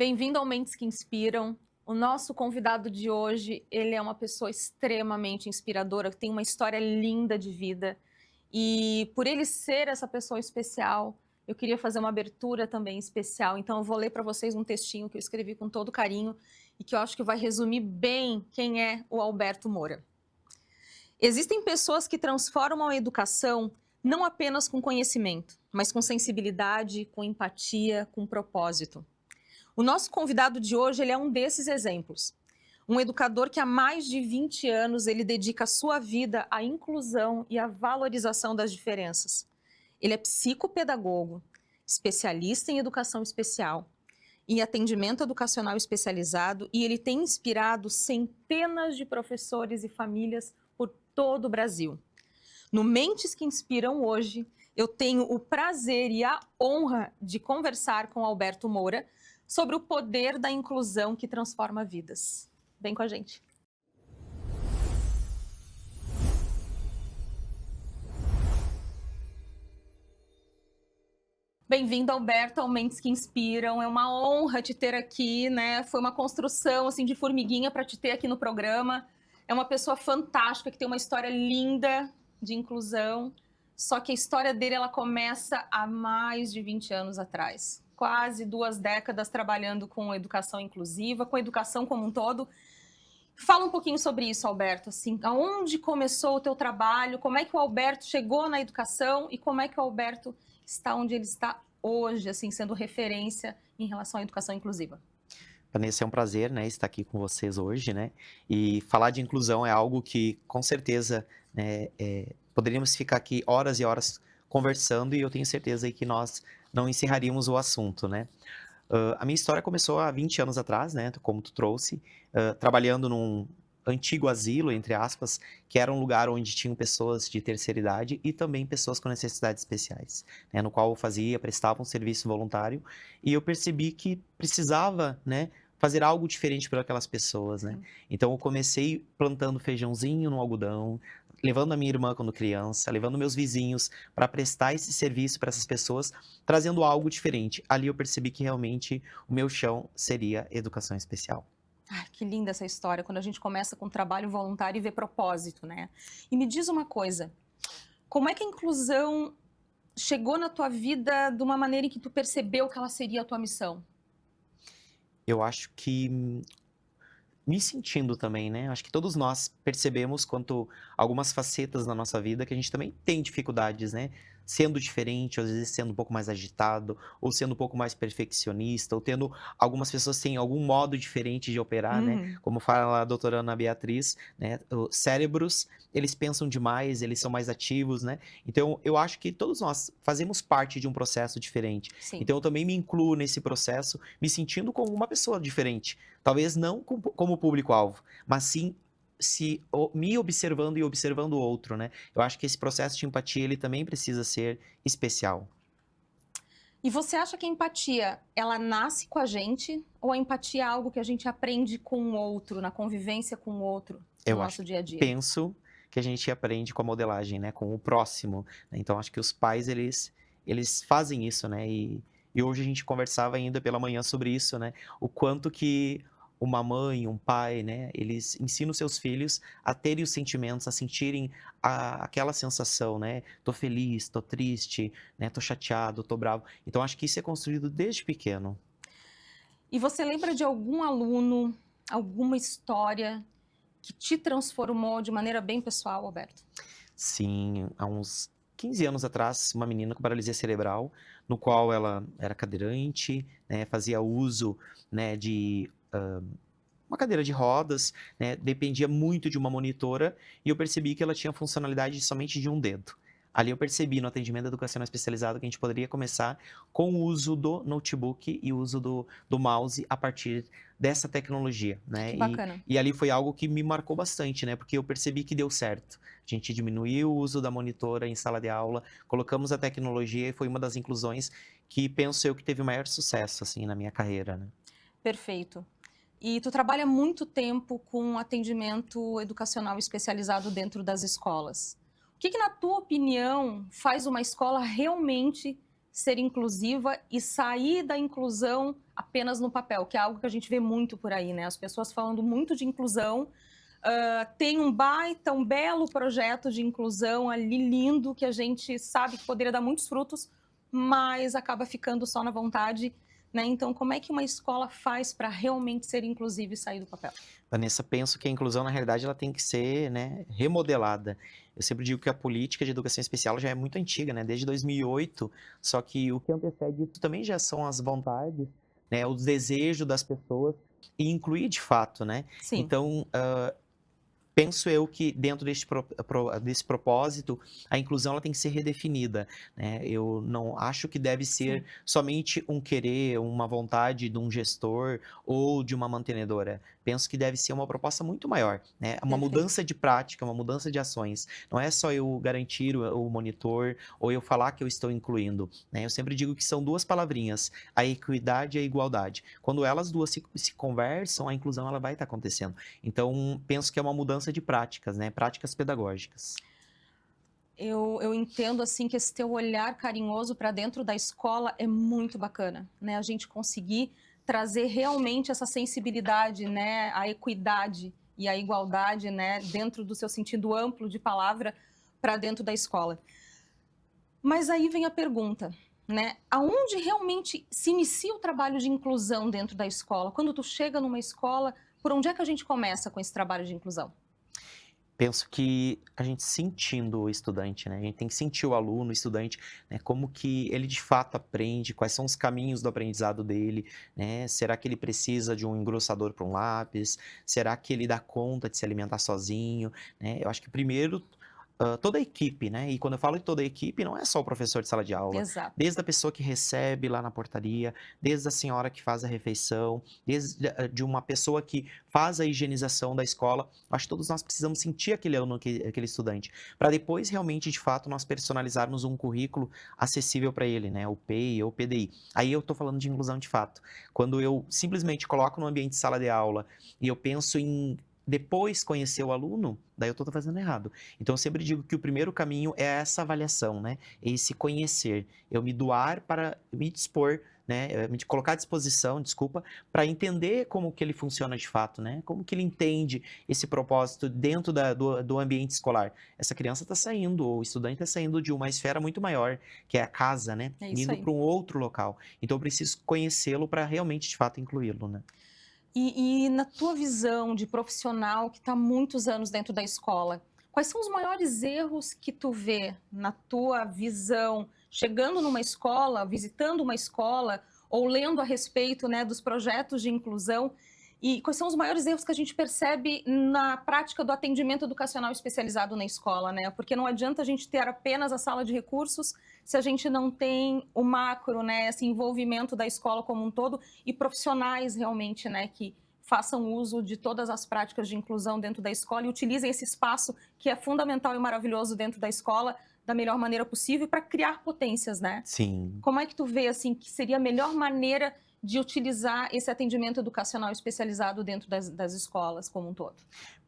Bem-vindo ao Mentes que Inspiram. O nosso convidado de hoje, ele é uma pessoa extremamente inspiradora, que tem uma história linda de vida. E por ele ser essa pessoa especial, eu queria fazer uma abertura também especial. Então eu vou ler para vocês um textinho que eu escrevi com todo carinho e que eu acho que vai resumir bem quem é o Alberto Moura. Existem pessoas que transformam a educação não apenas com conhecimento, mas com sensibilidade, com empatia, com propósito. O nosso convidado de hoje, ele é um desses exemplos. Um educador que há mais de 20 anos ele dedica a sua vida à inclusão e à valorização das diferenças. Ele é psicopedagogo, especialista em educação especial, em atendimento educacional especializado, e ele tem inspirado centenas de professores e famílias por todo o Brasil. No Mentes que Inspiram hoje, eu tenho o prazer e a honra de conversar com Alberto Moura sobre o poder da inclusão que transforma vidas. Vem com a gente. Bem-vindo, Alberto, ao Mentes que Inspiram. É uma honra te ter aqui, né? Foi uma construção assim de formiguinha para te ter aqui no programa. É uma pessoa fantástica que tem uma história linda de inclusão. Só que a história dele ela começa há mais de 20 anos atrás. Quase 2 décadas trabalhando com educação inclusiva, com educação como um todo. Fala um pouquinho sobre isso, Alberto. Assim, aonde começou o teu trabalho? Como é que o Alberto chegou na educação e como é que o Alberto está onde ele está hoje, assim, sendo referência em relação à educação inclusiva? Vanessa, é um prazer, né, estar aqui com vocês hoje, né? E falar de inclusão é algo que, com certeza, né, poderíamos ficar aqui horas e horas conversando e eu tenho certeza aí que nós não encerraríamos o assunto, né? A minha história começou há 20 anos atrás, né, como tu trouxe, trabalhando num antigo asilo, entre aspas, que era um lugar onde tinham pessoas de terceira idade e também pessoas com necessidades especiais, né, no qual eu prestava um serviço voluntário e eu percebi que precisava, né, fazer algo diferente para aquelas pessoas, né? Então eu comecei plantando feijãozinho no algodão, levando a minha irmã quando criança, levando meus vizinhos para prestar esse serviço para essas pessoas, trazendo algo diferente. Ali eu percebi que realmente o meu chão seria educação especial. Ai, que linda essa história, quando a gente começa com trabalho voluntário e vê propósito, né? E me diz uma coisa, como é que a inclusão chegou na tua vida de uma maneira em que tu percebeu que ela seria a tua missão? Eu acho que me sentindo também, né? Acho que todos nós percebemos quanto algumas facetas na nossa vida que a gente também tem dificuldades, né? Sendo diferente, às vezes sendo um pouco mais agitado, ou sendo um pouco mais perfeccionista, ou tendo algumas pessoas têm algum modo diferente de operar, né? Uhum. Como fala a doutora Ana Beatriz, né? Os cérebros, eles pensam demais, eles são mais ativos, né? Então, eu acho que todos nós fazemos parte de um processo diferente. Sim. Então, eu também me incluo nesse processo, me sentindo como uma pessoa diferente. Talvez não como público-alvo, mas sim me observando e observando o outro, né? Eu acho que esse processo de empatia, ele também precisa ser especial. E você acha que a empatia, ela nasce com a gente ou a empatia é algo que a gente aprende com o outro, na convivência com o outro, no Eu nosso acho, dia a dia? penso que a gente aprende com a modelagem, né? Com o próximo, né? Então, acho que os pais, eles fazem isso, né? E hoje a gente conversava ainda pela manhã sobre isso, né? O quanto que uma mãe, um pai, né? Eles ensinam os seus filhos a terem os sentimentos, a sentirem aquela sensação, né? Tô feliz, tô triste, né? Tô chateado, tô bravo. Então, acho que isso é construído desde pequeno. E você lembra de algum aluno, alguma história que te transformou de maneira bem pessoal, Alberto? Sim, há uns 15 anos atrás, uma menina com paralisia cerebral, no qual ela era cadeirante, né, fazia uso, né, de uma cadeira de rodas, né, dependia muito de uma monitora, e eu percebi que ela tinha funcionalidade somente de um dedo. Ali eu percebi no atendimento educacional especializado que a gente poderia começar com o uso do notebook e o uso do mouse a partir dessa tecnologia, né? Que E, bacana. e ali foi algo que me marcou bastante, né? Porque eu percebi que deu certo. A gente diminuiu o uso da monitora em sala de aula, colocamos a tecnologia e foi uma das inclusões que penso eu que teve o maior sucesso, assim, na minha carreira, né? Perfeito. E tu trabalha muito tempo com atendimento educacional especializado dentro das escolas. O que, na tua opinião, faz uma escola realmente ser inclusiva e sair da inclusão apenas no papel, que é algo que a gente vê muito por aí, né? As pessoas falando muito de inclusão, tem um baita, um belo projeto de inclusão ali lindo que a gente sabe que poderia dar muitos frutos, mas acaba ficando só na vontade, né? Então, como é que uma escola faz para realmente ser inclusiva e sair do papel? Vanessa, penso que a inclusão, na realidade, ela tem que ser, né, remodelada. Eu sempre digo que a política de educação especial já é muito antiga, né, desde 2008, só que o que antecede isso também já são as vontades, né, os desejos das pessoas e incluir de fato, né? Sim, Então, penso eu que dentro desse propósito, a inclusão ela tem que ser redefinida, né? Eu não acho que deve ser sim, somente um querer, uma vontade de um gestor ou de uma mantenedora. Penso que deve ser uma proposta muito maior, né? Uma perfeito. mudança de prática, uma mudança de ações. Não é só eu garantir o monitor ou eu falar que eu estou incluindo, né? Eu sempre digo que são duas palavrinhas, a equidade e a igualdade. Quando elas duas se conversam, a inclusão ela vai estar acontecendo. Então, penso que é uma mudança de práticas, né? Práticas pedagógicas. Eu entendo assim que esse teu olhar carinhoso para dentro da escola é muito bacana, né? A gente conseguir trazer realmente essa sensibilidade, né, a equidade e a igualdade, né, dentro do seu sentido amplo de palavra para dentro da escola. Mas aí vem a pergunta, né? Aonde realmente se inicia o trabalho de inclusão dentro da escola? Quando tu chega numa escola, por onde é que a gente começa com esse trabalho de inclusão? Penso que a gente sentindo o estudante, né? A gente tem que sentir o aluno, o estudante, né? Como que ele de fato aprende, quais são os caminhos do aprendizado dele, né? Será que ele precisa de um engrossador para um lápis? Será que ele dá conta de se alimentar sozinho, né? Eu acho que primeiro toda a equipe, né? E quando eu falo de toda a equipe, não é só o professor de sala de aula, Exato. desde a pessoa que recebe lá na portaria, desde a senhora que faz a refeição, desde de uma pessoa que faz a higienização da escola. Acho que todos nós precisamos sentir aquele aluno, aquele estudante, para depois realmente, de fato, nós personalizarmos um currículo acessível para ele, né? O PEI ou o PDI. Aí eu estou falando de inclusão de fato. Quando eu simplesmente coloco no ambiente de sala de aula e eu penso em depois conhecer o aluno, daí eu estou fazendo errado. Então, eu sempre digo que o primeiro caminho é essa avaliação, né? Esse conhecer. Eu me doar para me dispor, né? Me colocar à disposição, desculpa, para entender como que ele funciona de fato, né? Como que ele entende esse propósito dentro do ambiente escolar. Essa criança está saindo, ou o estudante está saindo de uma esfera muito maior, que é a casa, né? É isso Indo aí. para um outro local. Então, eu preciso conhecê-lo para realmente, de fato, incluí-lo, né? E na tua visão de profissional que está há muitos anos dentro da escola, quais são os maiores erros que tu vê na tua visão, chegando numa escola, visitando uma escola ou lendo a respeito, né, dos projetos de inclusão? E quais são os maiores erros que a gente percebe na prática do atendimento educacional especializado na escola, né? Porque não adianta a gente ter apenas a sala de recursos se a gente não tem o macro, né, esse envolvimento da escola como um todo e profissionais realmente, né, que façam uso de todas as práticas de inclusão dentro da escola e utilizem esse espaço que é fundamental e maravilhoso dentro da escola da melhor maneira possível para criar potências, né? Sim. Como é que tu vê assim que seria a melhor maneira de utilizar esse atendimento educacional especializado dentro das escolas como um todo?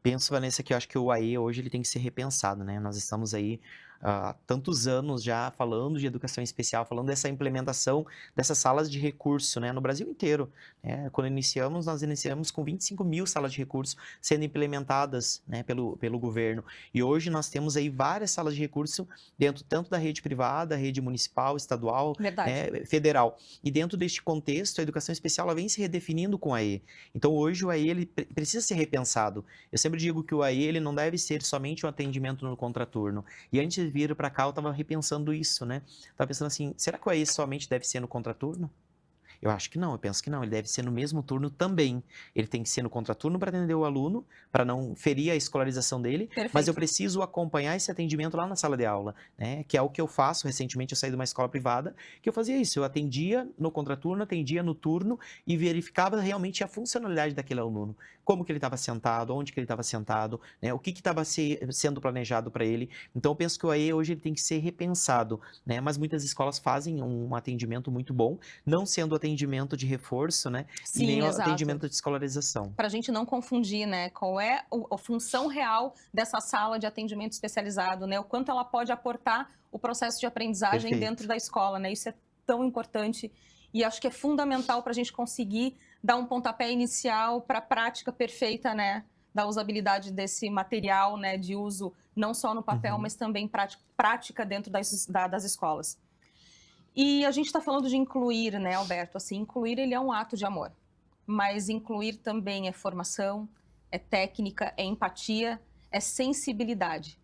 Penso, Vanessa, que eu acho que o AE hoje ele tem que ser repensado, né? Nós estamos aí há tantos anos já falando de educação especial, falando dessa implementação dessas salas de recurso, né? No Brasil inteiro, né? Quando iniciamos, nós iniciamos com 25 mil salas de recurso sendo implementadas, né, pelo governo. E hoje nós temos aí várias salas de recurso dentro tanto da rede privada, rede municipal, estadual, Verdade. né, federal. E dentro deste contexto, a educação especial ela vem se redefinindo com o AE. Então hoje o AE ele precisa ser repensado. Eu sempre digo que o AE ele não deve ser somente um atendimento no contraturno. E antes de vir para cá, eu estava repensando isso, né? Estava pensando assim, será que o AE somente deve ser no contraturno? Eu acho que não, eu penso que não. Ele deve ser no mesmo turno também. Ele tem que ser no contraturno para atender o aluno, para não ferir a escolarização dele, mas eu Perfeito. preciso acompanhar esse atendimento lá na sala de aula, né? Que é o que eu faço. Recentemente eu saí de uma escola privada que eu fazia isso. Eu atendia no contraturno, atendia no turno e verificava realmente a funcionalidade daquele aluno. Como que ele estava sentado, onde que ele estava sentado, né? O que estava sendo planejado para ele. Então eu penso que o AE hoje ele tem que ser repensado, né? Mas muitas escolas fazem um atendimento muito bom, não sendo atendimento de reforço, né? E nem Sim, o exato. atendimento de escolarização. Para a gente não confundir, né, qual é a função real dessa sala de atendimento especializado, né, o quanto ela pode aportar o processo de aprendizagem dentro Perfeito. da escola, né, isso é tão importante e acho que é fundamental para a gente conseguir dar um pontapé inicial para a prática perfeita, né, da usabilidade desse material, né, de uso não só no papel, Uhum. mas também prática dentro das escolas. E a gente está falando de incluir, né, Alberto? Assim, incluir ele é um ato de amor, mas incluir também é formação, é técnica, é empatia, é sensibilidade.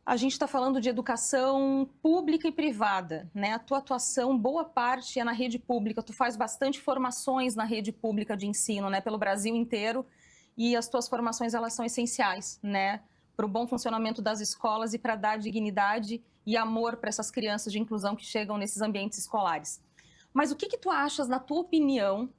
A gente está falando de educação pública e privada, né? A tua atuação, boa parte é na rede pública. Tu faz bastante formações na rede pública de ensino, né? Pelo Brasil inteiro. E as tuas formações, elas são essenciais, né? Para o bom funcionamento das escolas e para dar dignidade e amor para essas crianças de inclusão que chegam nesses ambientes escolares. Mas o que tu achas, na tua opinião,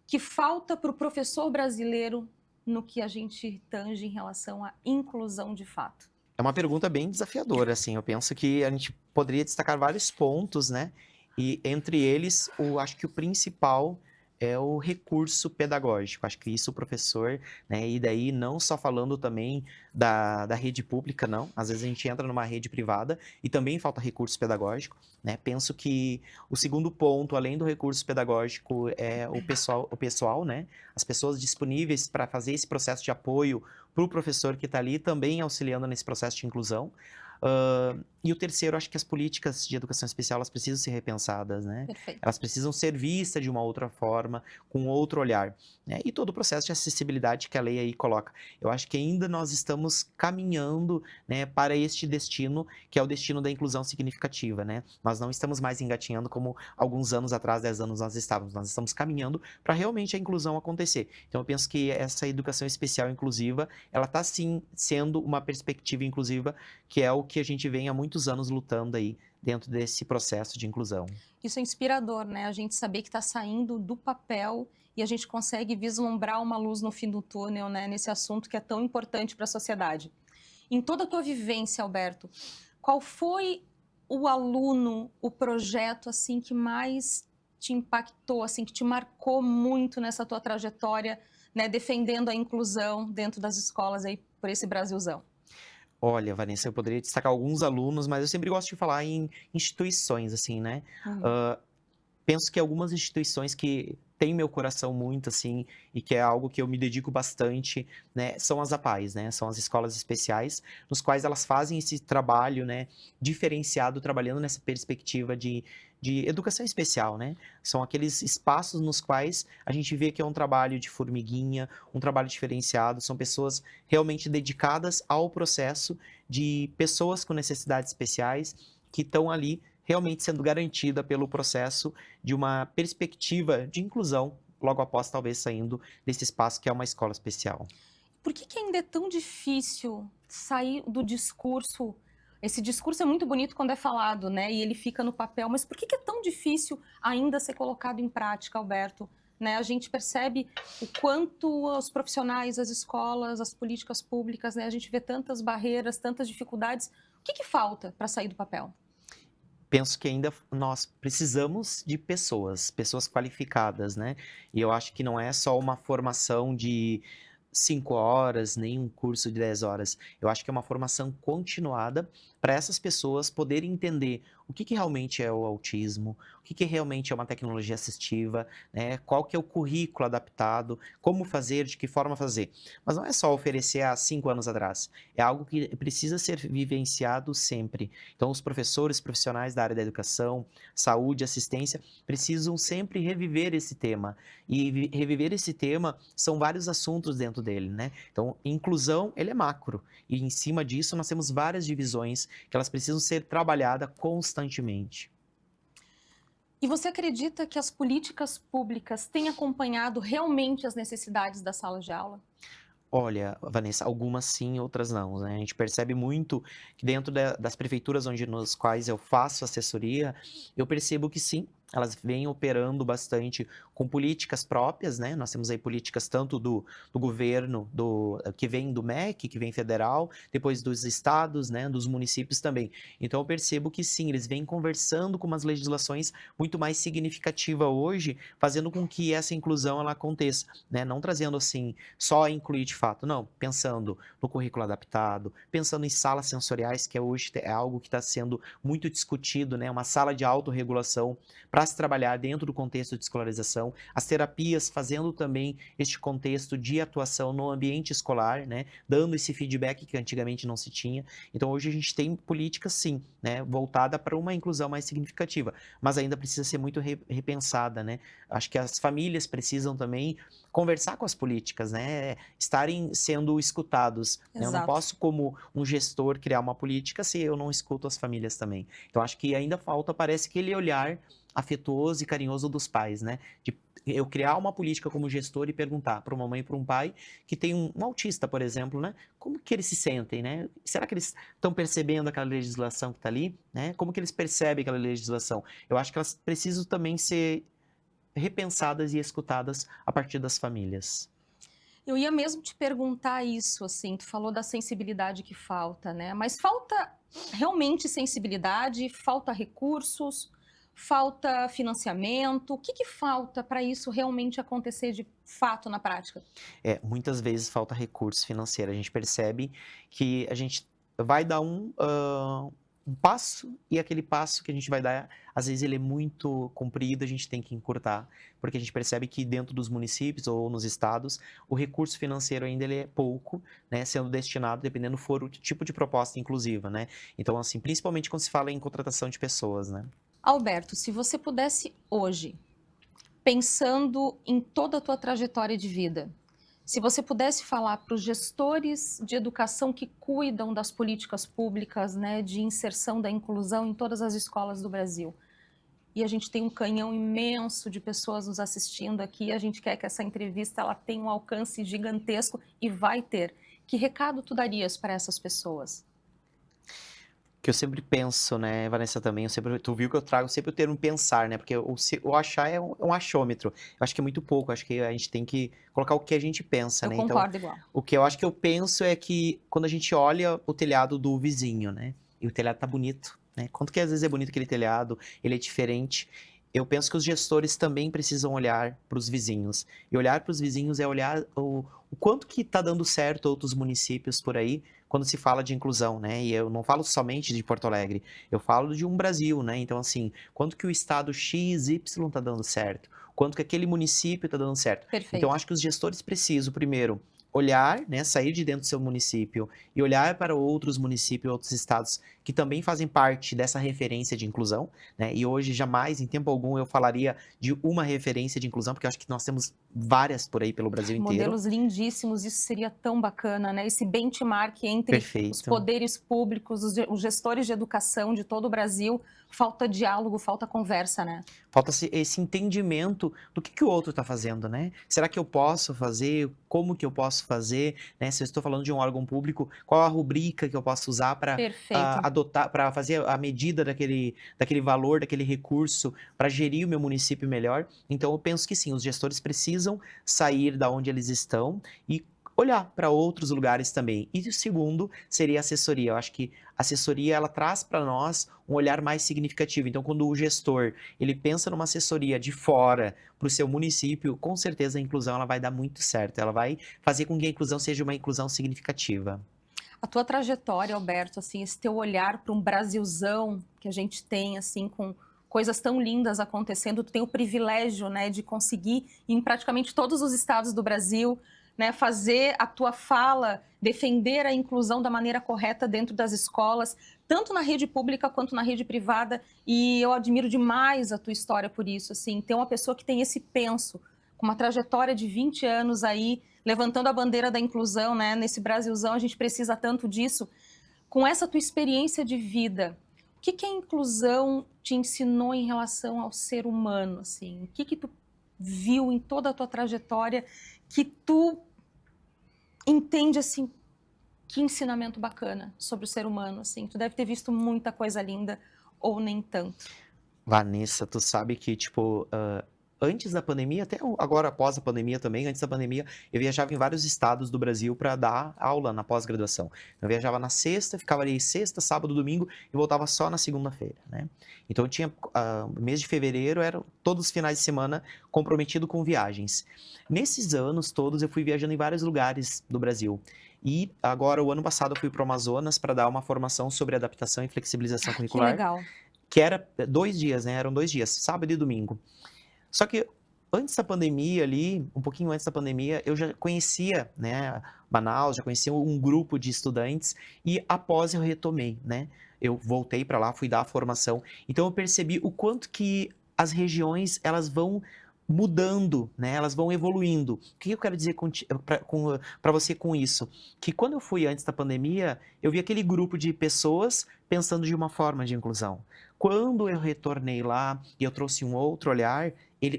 que falta para o professor brasileiro no que a gente tange em relação à inclusão de fato? É uma pergunta bem desafiadora, assim. Eu penso que a gente poderia destacar vários pontos, né? E entre eles, acho que o principal é o recurso pedagógico. Acho que isso o professor, né? E daí não só falando também da rede pública, não. Às vezes a gente entra numa rede privada e também falta recurso pedagógico, né? Penso que o segundo ponto, além do recurso pedagógico, é o pessoal, né? As pessoas disponíveis para fazer esse processo de apoio para o professor que está ali também auxiliando nesse processo de inclusão. E o terceiro, acho que as políticas de educação especial elas precisam ser repensadas, né? Perfeito. Elas precisam ser vistas de uma outra forma, com outro olhar, né? E todo o processo de acessibilidade que a lei aí coloca. Eu acho que ainda nós estamos caminhando, né, para este destino, que é o destino da inclusão significativa, né? Nós não estamos mais engatinhando como alguns anos atrás, 10 anos nós estávamos. Nós estamos caminhando para realmente a inclusão acontecer. Então eu penso que essa educação especial inclusiva, ela está sim sendo uma perspectiva inclusiva, que é o que a gente vem há muitos anos lutando aí dentro desse processo de inclusão. Isso é inspirador, né? A gente saber que está saindo do papel e a gente consegue vislumbrar uma luz no fim do túnel, né? Nesse assunto que é tão importante para a sociedade. Em toda a tua vivência, Alberto, qual foi o aluno, o projeto assim que mais te impactou, assim que te marcou muito nessa tua trajetória, né? Defendendo a inclusão dentro das escolas aí por esse Brasilzão? Olha, Vanessa, eu poderia destacar alguns alunos, mas eu sempre gosto de falar em instituições, assim, né? Uhum. Ah, penso que algumas instituições que têm meu coração muito, assim, e que é algo que eu me dedico bastante, né, são as APAES, né? São as escolas especiais, nos quais elas fazem esse trabalho, né, diferenciado, trabalhando nessa perspectiva de educação especial, né? São aqueles espaços nos quais a gente vê que é um trabalho de formiguinha, um trabalho diferenciado, são pessoas realmente dedicadas ao processo de pessoas com necessidades especiais que estão ali realmente sendo garantida pelo processo de uma perspectiva de inclusão, logo após talvez saindo desse espaço que é uma escola especial. Por que ainda é tão difícil sair do discurso? Esse discurso é muito bonito quando é falado, né? E ele fica no papel, mas por que é tão difícil ainda ser colocado em prática, Alberto? Né? A gente percebe o quanto os profissionais, as escolas, as políticas públicas, né? A gente vê tantas barreiras, tantas dificuldades. O que falta para sair do papel? Penso que ainda nós precisamos de pessoas qualificadas, né? E eu acho que não é só uma formação de 5 horas, nem um curso de 10 horas. Eu acho que é uma formação continuada para essas pessoas poderem entender o que realmente é o autismo, o que realmente é uma tecnologia assistiva, né? Qual que é o currículo adaptado, como fazer, de que forma fazer. Mas não é só oferecer há 5 anos atrás, é algo que precisa ser vivenciado sempre. Então, os professores, profissionais da área da educação, saúde, assistência, precisam sempre reviver esse tema. E reviver esse tema são vários assuntos dentro dele, né? Então, inclusão, ele é macro. E em cima disso, nós temos várias divisões que elas precisam ser trabalhadas constantemente. E você acredita que as políticas públicas têm acompanhado realmente as necessidades das salas de aula? Olha, Vanessa, algumas sim, outras não, né? A gente percebe muito que dentro das prefeituras nos quais eu faço assessoria, eu percebo que sim, elas vêm operando bastante com políticas próprias, né? Nós temos aí políticas tanto do governo, que vem do MEC, que vem federal, depois dos estados, né? Dos municípios também. Então eu percebo que sim, eles vêm conversando com umas legislações muito mais significativas hoje, fazendo com que essa inclusão ela aconteça, né? Não trazendo assim só incluir de fato, não, pensando no currículo adaptado, pensando em salas sensoriais, que hoje é algo que está sendo muito discutido, né? Uma sala de autorregulação para para se trabalhar dentro do contexto de escolarização, as terapias fazendo também este contexto de atuação no ambiente escolar, né, dando esse feedback que antigamente não se tinha. Então hoje a gente tem políticas sim, né, voltada para uma inclusão mais significativa, mas ainda precisa ser muito repensada, né? Acho que as famílias precisam também conversar com as políticas, né, estarem sendo escutados. Né? Eu não Exato. posso, como um gestor, criar uma política se eu não escuto as famílias também. Então acho que ainda falta, parece, aquele olhar afetuoso e carinhoso dos pais, né? De eu criar uma política como gestor e perguntar para uma mãe e para um pai que tem um autista, por exemplo, né? Como que eles se sentem, né? Será que eles estão percebendo aquela legislação que está ali, né? Como que eles percebem aquela legislação? Eu acho que elas precisam também ser repensadas e escutadas a partir das famílias. Eu ia mesmo te perguntar isso, assim, tu falou da sensibilidade que falta, né? Mas falta realmente sensibilidade, falta recursos, falta financiamento. O que que falta para isso realmente acontecer de fato na prática? Muitas vezes falta recurso financeiro. A gente percebe que a gente vai dar um passo e aquele passo que a gente vai dar, às vezes ele é muito comprido, a gente tem que encurtar, porque a gente percebe que dentro dos municípios ou nos estados, o recurso financeiro ainda ele é pouco, né, sendo destinado, dependendo for o tipo de proposta inclusiva, né? Então, assim, principalmente quando se fala em contratação de pessoas, né? Alberto, se você pudesse hoje, pensando em toda a tua trajetória de vida, se você pudesse falar para os gestores de educação que cuidam das políticas públicas, né, de inserção da inclusão em todas as escolas do Brasil, e a gente tem um canhão imenso de pessoas nos assistindo aqui, a gente quer que essa entrevista ela tenha um alcance gigantesco e vai ter. Que recado tu darias para essas pessoas? Que eu sempre penso, né, Vanessa, também, tu viu que eu trago sempre o termo pensar, né, porque o achar é um achômetro, eu acho que é muito pouco, acho que a gente tem que colocar o que a gente pensa, Eu né, então, concordo igual. o que eu acho que eu penso é que quando a gente olha o telhado do vizinho, né, e o telhado tá bonito, né, quanto que às vezes é bonito aquele telhado, ele é diferente, eu penso que os gestores também precisam olhar para os vizinhos, e olhar para os vizinhos é olhar o quanto que tá dando certo outros municípios por aí, quando se fala de inclusão, né? E eu não falo somente de Porto Alegre, eu falo de um Brasil, né? Então, assim, quanto que o estado X, Y tá dando certo? Quanto que aquele município tá dando certo? Então, Perfeito. acho que os gestores precisam, primeiro, olhar, né, sair de dentro do seu município e olhar para outros municípios, outros estados que também fazem parte dessa referência de inclusão, né? E hoje, jamais, em tempo algum, eu falaria de uma referência de inclusão, porque eu acho que nós temos várias por aí pelo Brasil inteiro. Modelos lindíssimos, isso seria tão bacana, né? Esse benchmark entre os Perfeito. poderes públicos, os gestores de educação de todo o Brasil, falta diálogo, falta conversa, né? Falta esse entendimento do que o outro está fazendo, né? Será que eu posso fazer? Como que eu posso fazer? Né? Se eu estou falando de um órgão público, qual a rubrica que eu posso usar para Perfeito. adotar, para fazer a medida daquele valor, daquele recurso, para gerir o meu município melhor? Então, eu penso que sim, os gestores precisam sair da onde eles estão e olhar para outros lugares também. E o segundo seria a assessoria. Eu acho que a assessoria ela traz para nós um olhar mais significativo. Então, quando o gestor ele pensa numa assessoria de fora para o seu município, com certeza a inclusão ela vai dar muito certo. Ela vai fazer com que a inclusão seja uma inclusão significativa. A tua trajetória, Alberto, assim, esse teu olhar para um Brasilzão que a gente tem, assim, com coisas tão lindas acontecendo, tu tem o privilégio, né, de conseguir ir em praticamente todos os estados do Brasil, né, fazer a tua fala, defender a inclusão da maneira correta dentro das escolas, tanto na rede pública quanto na rede privada, e eu admiro demais a tua história por isso, assim, ter uma pessoa que tem esse penso, com uma trajetória de 20 anos aí, levantando a bandeira da inclusão, né, nesse Brasilzão, a gente precisa tanto disso. Com essa tua experiência de vida, o que que a inclusão te ensinou em relação ao ser humano, assim? O que que tu viu em toda a tua trajetória que tu entende, assim, que ensinamento bacana sobre o ser humano, assim? Tu deve ter visto muita coisa linda ou nem tanto. Vanessa, tu sabe que, tipo, antes da pandemia, até agora após a pandemia também, antes da pandemia, eu viajava em vários estados do Brasil para dar aula na pós-graduação. Eu viajava na sexta, ficava ali sexta, sábado, domingo e voltava só na segunda-feira, né? Então eu tinha, mês de fevereiro, era todos os finais de semana comprometido com viagens. Nesses anos todos eu fui viajando em vários lugares do Brasil. E agora, o ano passado, eu fui para o Amazonas para dar uma formação sobre adaptação e flexibilização Que curricular. legal. que era 2 dias, né? Eram 2 dias, sábado e domingo. Só que antes da pandemia ali, um pouquinho antes da pandemia, eu já conhecia, né, Manaus, já conhecia um grupo de estudantes e após eu retomei, né? Eu voltei para lá, fui dar a formação. Então eu percebi o quanto que as regiões, elas vão mudando, né? Elas vão evoluindo. O que eu quero dizer para você com isso? Que quando eu fui antes da pandemia, eu vi aquele grupo de pessoas pensando de uma forma de inclusão. Quando eu retornei lá e eu trouxe um outro olhar,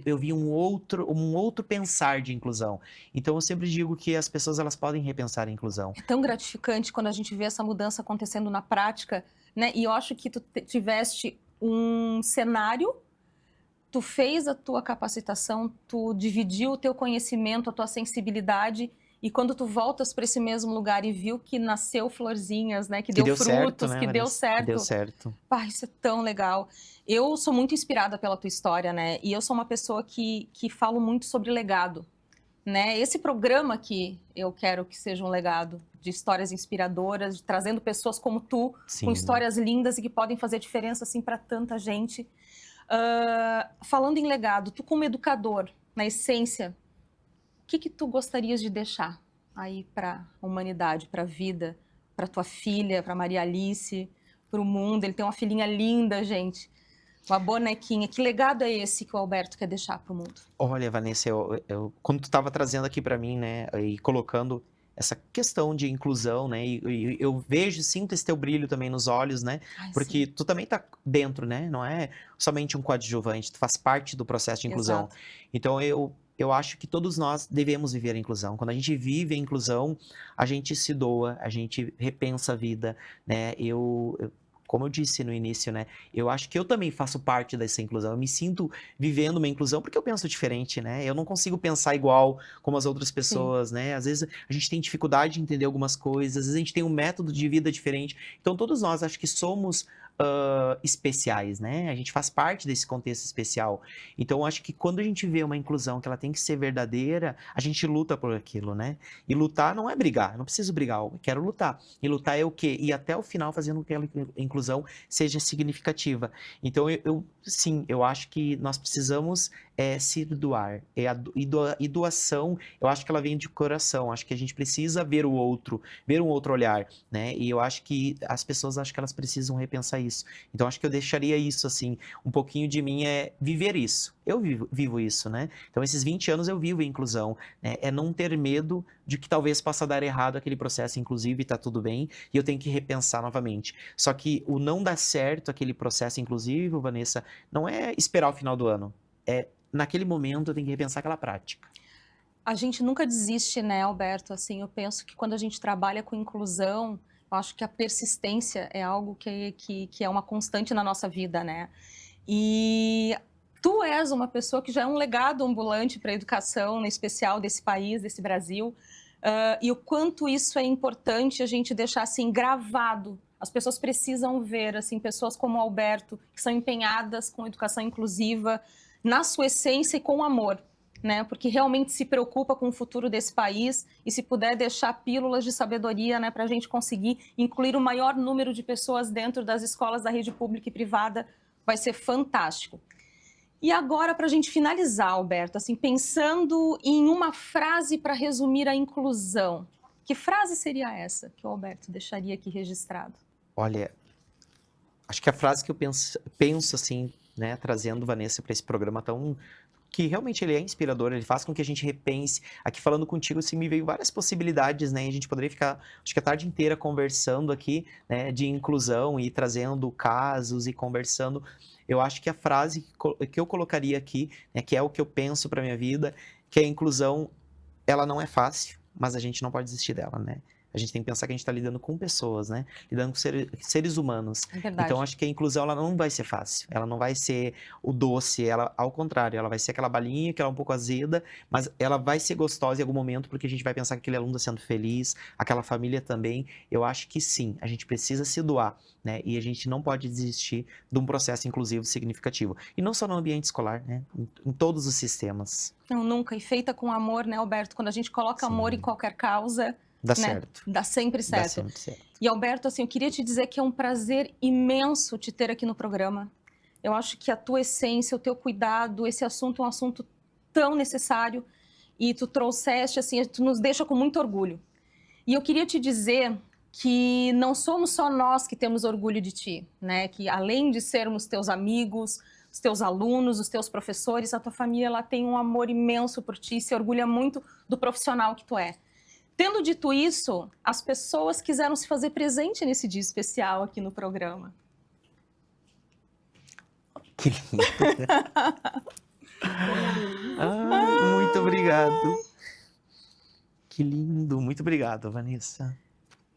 eu vi um outro pensar de inclusão. Então eu sempre digo que as pessoas, elas podem repensar a inclusão. É tão gratificante quando a gente vê essa mudança acontecendo na prática, né? E eu acho que tu tiveste um cenário, tu fez a tua capacitação, tu dividiu o teu conhecimento, a tua sensibilidade, e quando tu voltas para esse mesmo lugar e viu que nasceu florzinhas, né, que deu deu certo, frutos, né, que deu Vanessa? Que deu certo. certo. Pá, isso é tão legal. Eu sou muito inspirada pela tua história, né? E eu sou uma pessoa que falo muito sobre legado, né? Esse programa aqui, eu quero que seja um legado de histórias inspiradoras, trazendo pessoas como tu, Sim. com histórias lindas e que podem fazer diferença, assim, para tanta gente. Falando em legado, tu como educador, na essência, o que tu gostarias de deixar aí para a humanidade, para a vida, para tua filha, para Maria Alice, para o mundo? Ele tem uma filhinha linda, gente, uma bonequinha. Que legado é esse que o Alberto quer deixar para o mundo? Olha, Vanessa, quando tu estava trazendo aqui para mim, né, e colocando essa questão de inclusão, né, e eu vejo, sinto esse teu brilho também nos olhos, né, Ai, porque sim. tu também tá dentro, né, não é somente um coadjuvante, tu faz parte do processo de inclusão. Exato. Então eu acho que todos nós devemos viver a inclusão. Quando a gente vive a inclusão, a gente se doa, a gente repensa a vida, né, como eu disse no início, né, eu acho que eu também faço parte dessa inclusão. Eu me sinto vivendo uma inclusão porque eu penso diferente, né? Eu não consigo pensar igual como as outras Sim. pessoas, né? Às vezes a gente tem dificuldade de entender algumas coisas, às vezes a gente tem um método de vida diferente. Então todos nós acho que somos especiais, né? A gente faz parte desse contexto especial. Então eu acho que quando a gente vê uma inclusão que ela tem que ser verdadeira, a gente luta por aquilo, né? E lutar não é brigar, eu não preciso brigar, eu quero lutar. E lutar é o quê? Ir até o final fazendo com que aquela inclusão seja significativa. Então, sim, eu acho que nós precisamos se doar. E doação, eu acho que ela vem de coração. Acho que a gente precisa ver o outro, ver um outro olhar, né? E eu acho que as pessoas, acho que elas precisam repensar isso. Então, acho que eu deixaria isso, assim, um pouquinho de mim é viver isso. Eu vivo isso, né? Então, esses 20 anos eu vivo a inclusão, né? É não ter medo de que talvez possa dar errado aquele processo inclusive e tá tudo bem, e eu tenho que repensar novamente. Só que o não dar certo aquele processo inclusivo, Vanessa, não é esperar o final do ano. É, naquele momento, eu tenho que repensar aquela prática. A gente nunca desiste, né, Alberto? Assim, eu penso que quando a gente trabalha com inclusão, eu acho que a persistência é algo que é uma constante na nossa vida, né? E tu és uma pessoa que já é um legado ambulante para a educação, em especial desse país, desse Brasil. E o quanto isso é importante a gente deixar assim gravado. As pessoas precisam ver, assim, pessoas como o Alberto, que são empenhadas com educação inclusiva, na sua essência e com amor, né? Porque realmente se preocupa com o futuro desse país e se puder deixar pílulas de sabedoria, né, para a gente conseguir incluir o maior número de pessoas dentro das escolas da rede pública e privada, vai ser fantástico. E agora, para a gente finalizar, Alberto, assim, pensando em uma frase para resumir a inclusão, que frase seria essa que o Alberto deixaria aqui registrado? Olha, acho que a frase que eu penso assim, né, trazendo Vanessa para esse programa tão que realmente ele é inspirador, ele faz com que a gente repense. Aqui falando contigo, assim, me veio várias possibilidades, né? E a gente poderia ficar, acho que a tarde inteira conversando aqui, né, de inclusão e trazendo casos e conversando. Eu acho que a frase que eu colocaria aqui, né, que é o que eu penso para minha vida, que a inclusão, ela não é fácil, mas a gente não pode desistir dela, né? A gente tem que pensar que a gente está lidando com pessoas, né? Lidando com seres humanos. É verdade. Então, acho que a inclusão ela não vai ser fácil. Ela não vai ser o doce. Ela, ao contrário, ela vai ser aquela balinha que ela é um pouco azeda, mas ela vai ser gostosa em algum momento, porque a gente vai pensar que aquele aluno está sendo feliz, aquela família também. Eu acho que sim, a gente precisa se doar, né? E a gente não pode desistir de um processo inclusivo significativo. E não só no ambiente escolar, né? Em todos os sistemas. Não, nunca. E feita com amor, né, Alberto? Quando a gente coloca amor em qualquer causa, Dá né, certo. dá sempre certo. Dá sempre certo. E, Alberto, assim, eu queria te dizer que é um prazer imenso te ter aqui no programa. Eu acho que a tua essência, o teu cuidado, esse assunto é um assunto tão necessário e tu trouxeste, assim, tu nos deixa com muito orgulho. E eu queria te dizer que não somos só nós que temos orgulho de ti, né? Que além de sermos teus amigos, os teus alunos, os teus professores, a tua família ela tem um amor imenso por ti, se orgulha muito do profissional que tu é. Tendo dito isso, as pessoas quiseram se fazer presente nesse dia especial aqui no programa. Que lindo. Muito obrigado. Que lindo. Muito obrigado, Vanessa.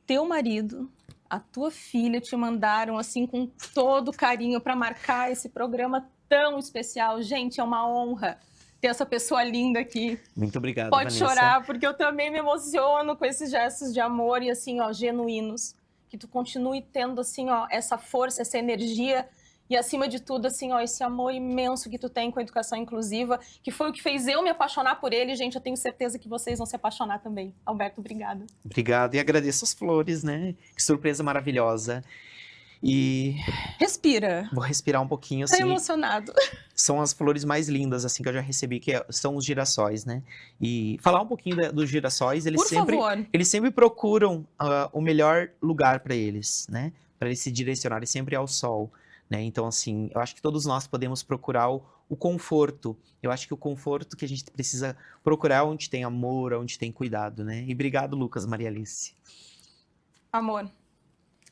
Teu marido, a tua filha te mandaram assim com todo carinho para marcar esse programa tão especial. Gente, é uma honra ter essa pessoa linda aqui. Muito obrigado, Pode Vanessa. chorar, porque eu também me emociono com esses gestos de amor e assim, ó, genuínos. Que tu continue tendo assim, ó, essa força, essa energia e acima de tudo, assim, ó, esse amor imenso que tu tem com a educação inclusiva, que foi o que fez eu me apaixonar por ele. Gente, eu tenho certeza que vocês vão se apaixonar também. Alberto, obrigada. Obrigado e agradeço as flores, né? Que surpresa maravilhosa. E Respira. vou respirar um pouquinho, Tá assim. emocionado. São as flores mais lindas, assim, que eu já recebi, que são os girassóis, né? E falar um pouquinho dos girassóis, Por favor. eles sempre procuram o melhor lugar para eles, né? Para eles se direcionarem sempre ao sol, né? Então, assim, eu acho que todos nós podemos procurar o conforto. Eu acho que o conforto que a gente precisa procurar é onde tem amor, onde tem cuidado, né? E obrigado, Lucas, Maria Alice. Amor.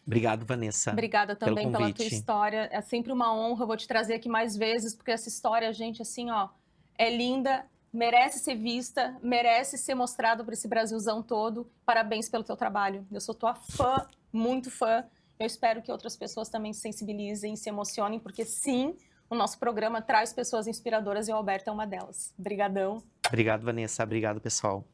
Obrigado, Vanessa. Obrigada também pelo pela tua convite. história. É sempre uma honra. Eu vou te trazer aqui mais vezes, porque essa história, gente, assim, ó, é linda, merece ser vista, merece ser mostrado para esse Brasilzão todo. Parabéns pelo teu trabalho. Eu sou tua fã, muito fã. Eu espero que outras pessoas também se sensibilizem, se emocionem, porque sim, o nosso programa traz pessoas inspiradoras e o Alberto é uma delas. Obrigadão. Obrigado, Vanessa. Obrigado, pessoal.